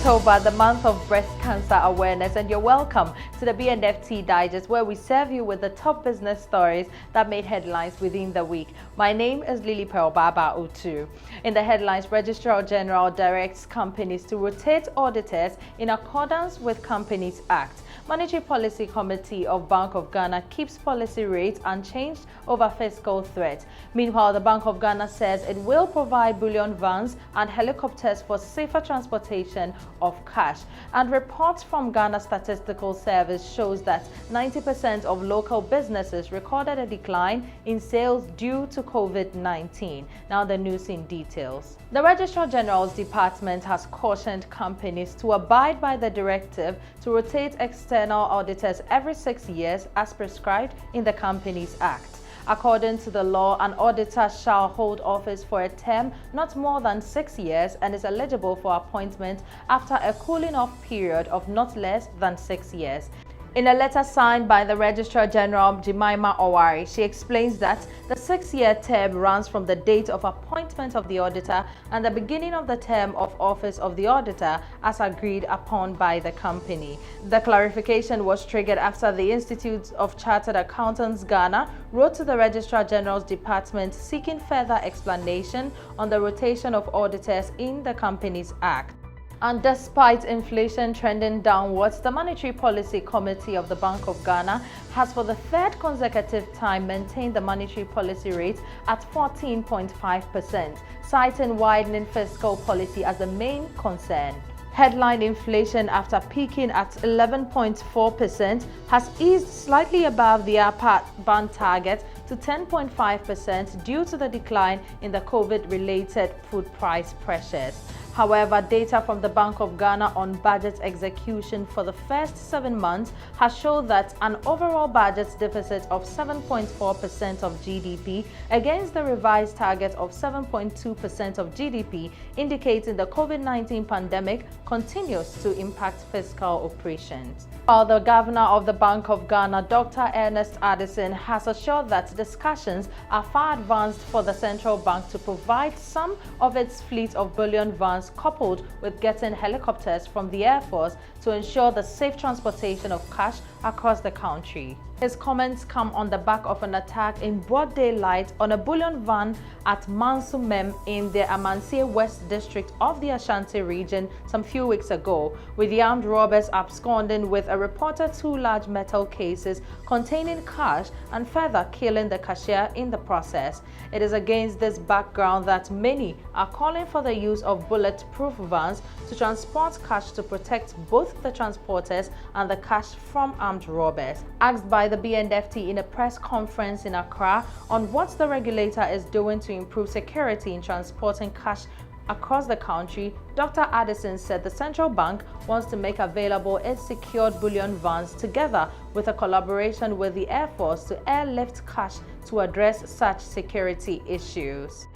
October, the month of breast cancer awareness, and you're welcome to the B&FT Digest, where we serve you with the top business stories that made headlines within the week. My name is Lily Baba Otu. In the headlines, Registrar General directs companies to rotate auditors in accordance with Companies Act. Monetary Policy Committee of Bank of Ghana keeps policy rates unchanged over fiscal threat. Meanwhile, the Bank of Ghana says it will provide bullion vans and helicopters for safer transportation of cash. And reports from Ghana Statistical Service shows that 90% of local businesses recorded a decline in sales due to COVID-19. Now the news in details. The Registrar General's department has cautioned companies to abide by the directive to rotate external auditors every 6 years as prescribed in the Companies Act. According to the law, an auditor shall hold office for a term not more than 6 years and is eligible for appointment after a cooling-off period of not less than 6 years. In a letter signed by the Registrar General Jemima Owari, she explains that the 6-year term runs from the date of appointment of the auditor and the beginning of the term of office of the auditor as agreed upon by the company. The clarification was triggered after the Institute of Chartered Accountants Ghana wrote to the Registrar General's department seeking further explanation on the rotation of auditors in the Companies Act. And despite inflation trending downwards, the Monetary Policy Committee of the Bank of Ghana has for the third consecutive time maintained the monetary policy rate at 14.5%, citing widening fiscal policy as the main concern. Headline inflation, after peaking at 11.4%, has eased slightly above the upper band target to 10.5% due to the decline in the COVID-related food price pressures. However, data from the Bank of Ghana on budget execution for the first 7 months has shown that an overall budget deficit of 7.4% of GDP against the revised target of 7.2% of GDP, indicating the COVID-19 pandemic continues to impact fiscal operations. While the Governor of the Bank of Ghana, Dr. Ernest Addison, has assured that discussions are far advanced for the central bank to provide some of its fleet of bullion vans, coupled with getting helicopters from the Air Force to ensure the safe transportation of cash across the country. His comments come on the back of an attack in broad daylight on a bullion van at Mansumem in the Amansie West district of the Ashanti region some few weeks ago, with the armed robbers absconding with a reported 2 large metal cases containing cash and further killing the cashier in the process. It is against this background that many are calling for the use of bulletproof vans to transport cash to protect both the transporters and the cash from armed robbers. Asked by the B&FT in a press conference in Accra on what the regulator is doing to improve security in transporting cash across the country, Dr. Addison said the central bank wants to make available its secured bullion vans together with a collaboration with the Air Force to airlift cash to address such security issues.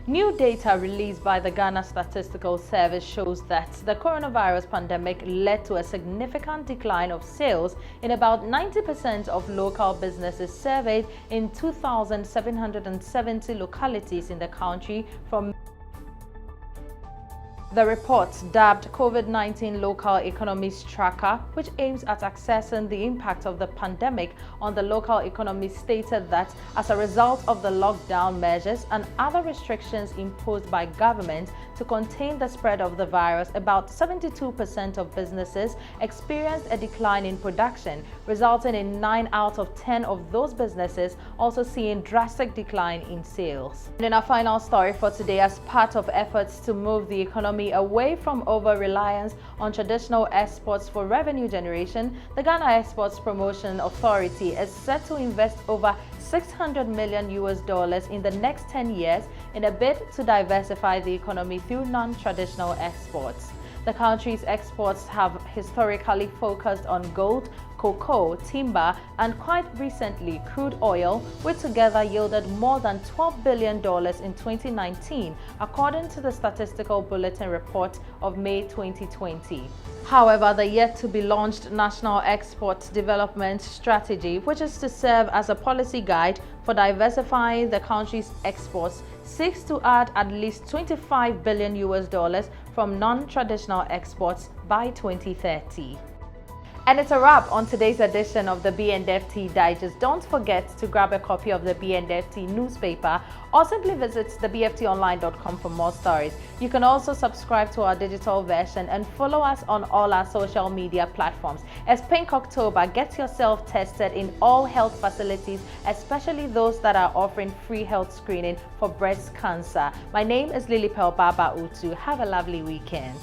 New data released by the Ghana Statistical Service shows that the coronavirus pandemic led to a significant decline of sales in about 90% of local businesses surveyed in 2,770 localities in the country from the report, dubbed COVID-19 Local Economies Tracker, which aims at assessing the impact of the pandemic on the local economy, stated that as a result of the lockdown measures and other restrictions imposed by government to contain the spread of the virus, about 72% of businesses experienced a decline in production, resulting in 9 out of 10 of those businesses also seeing drastic decline in sales. And in our final story for today, as part of efforts to move the economy away from over-reliance on traditional exports for revenue generation, the Ghana Exports Promotion Authority is set to invest over $600 million in the next 10 years in a bid to diversify the economy through non-traditional exports. The country's exports have historically focused on gold, cocoa, timber, and quite recently crude oil, which together yielded more than $12 billion in 2019, according to the Statistical Bulletin report of May 2020. However, the yet-to-be-launched National Export Development Strategy, which is to serve as a policy guide for diversifying the country's exports, seeks to add at least 25 billion US dollars from non-traditional exports by 2030. And it's a wrap on today's edition of the B&FT Digest. Don't forget to grab a copy of the B&FT newspaper or simply visit thebftonline.com for more stories. You can also subscribe to our digital version and follow us on all our social media platforms. As Pink October, get yourself tested in all health facilities, especially those that are offering free health screening for breast cancer. My name is Lily Pearl Baba Utu. Have a lovely weekend.